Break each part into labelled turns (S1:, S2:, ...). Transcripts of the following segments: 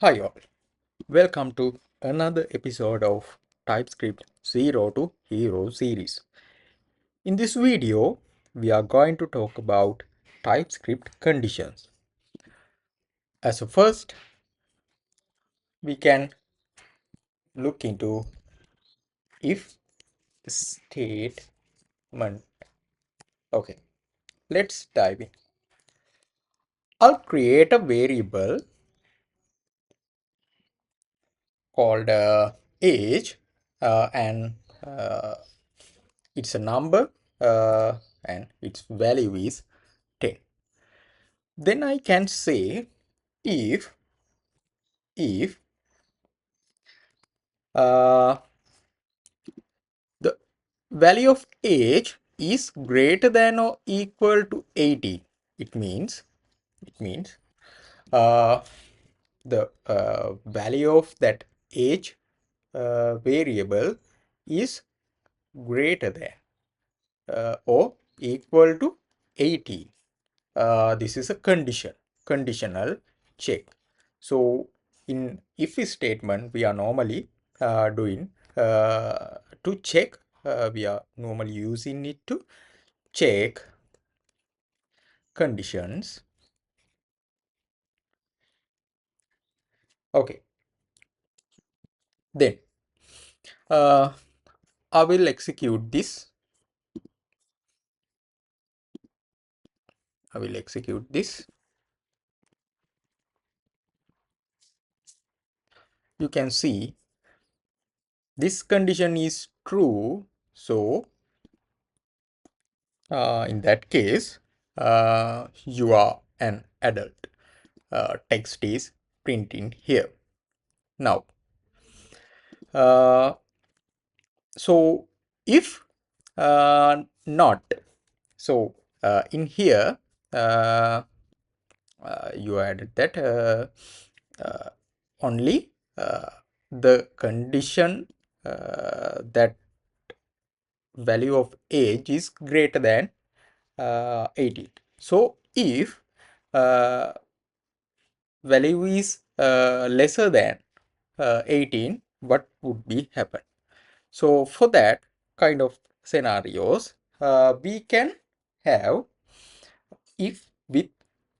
S1: Hi all, welcome to another episode of TypeScript 0 to Hero series. In this video, we are going to talk about TypeScript conditions. As a first, we can look into if statement. Okay, let's dive in. I'll create a variable called age and it's a number and its value is 10. Then I can say if uh, the value of age is greater than or equal to 80, it means uh, the value of that age variable is greater than or equal to 80. This is a conditional check. So in if statement we are normally doing to check, we are normally using it to check conditions. Okay, then uh, I will execute this. You can see this condition is true. So in that case, you are an adult. Text is printing here. Now, so if not, so in here, you added that only the condition that value of age is greater than 18. So if uh, value is lesser than 18, what would be happen? So for that kind of scenarios, we can have if with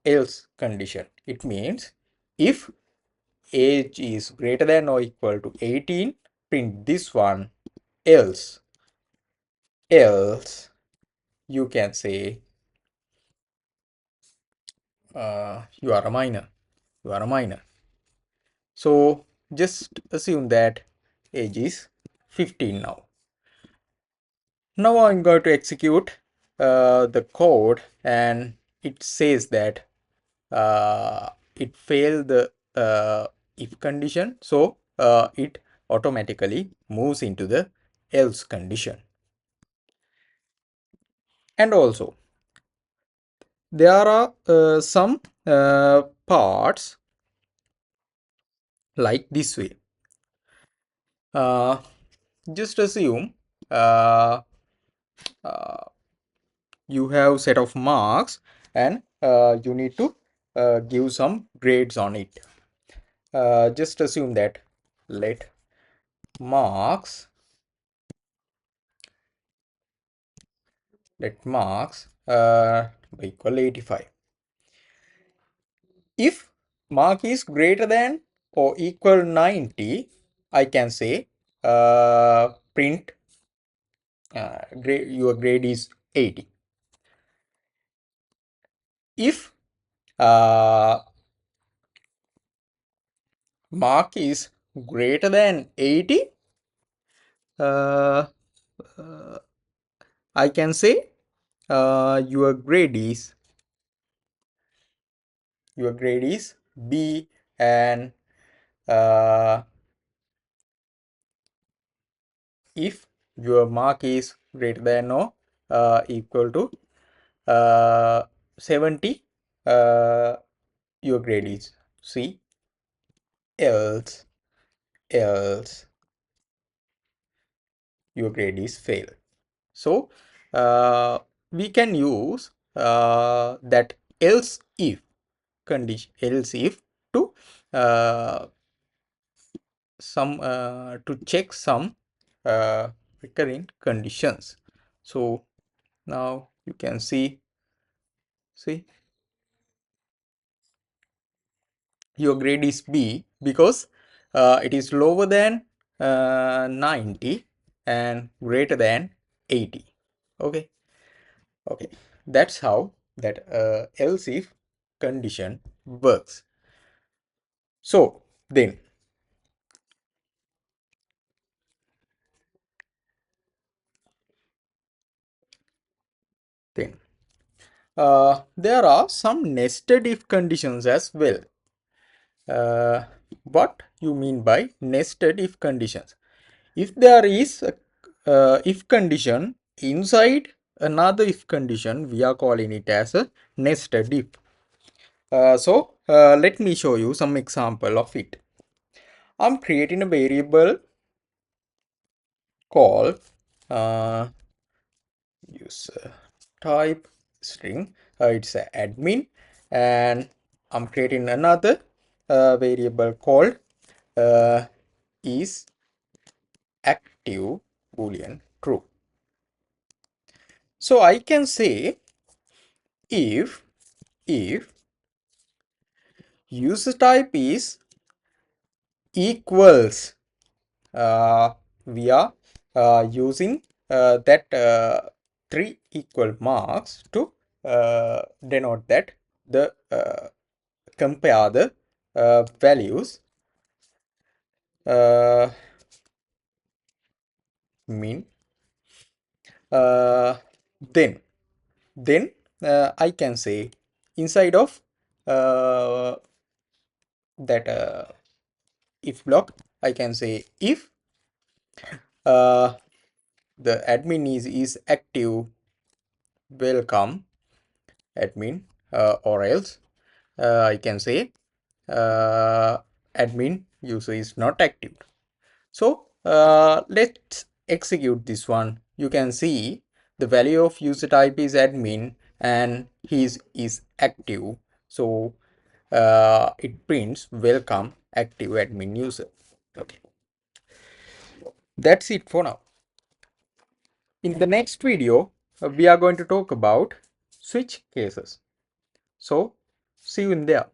S1: else condition. It means if age is greater than or equal to 18, print this one, else you can say you are a minor. So just assume that age is 15 now. Now I'm going to execute the code, and it says that it failed the if condition, so it automatically moves into the else condition. And also there are some parts like this way. Just assume uh, uh, you have set of marks, and you need to give some grades on it. Just assume that let marks equal 85. If mark is greater than or equal 90, I can say print your grade is 80. If mark is greater than 80, uh, I can say your grade is B, and if your mark is greater than or equal to 70, your grade is C, else your grade is fail. So we can use that else if condition, to uh, to check some recurring conditions. So now you can see your grade is B because it is lower than 90 and greater than 80. Okay, okay, that's how that else if condition works. So then there are some nested if conditions as well. What you mean by nested if conditions? If there is a if condition inside another if condition, we are calling it as a nested if. Let me show you some example of it. I'm creating a variable called user type string. It's a admin, and I'm creating another variable called is active boolean true. So I can say if user type is equals, we are using that three equal marks to denote that the compare the values, uh, mean uh, then I can say inside of uh, that if block, I can say if uh, the admin is active, welcome admin, or else I can say admin user is not active. So let's execute this one. You can see the value of user type is admin and his is active. So it prints welcome active admin user. Okay, that's it for now. In the next video, we are going to talk about switch cases. So see you in there.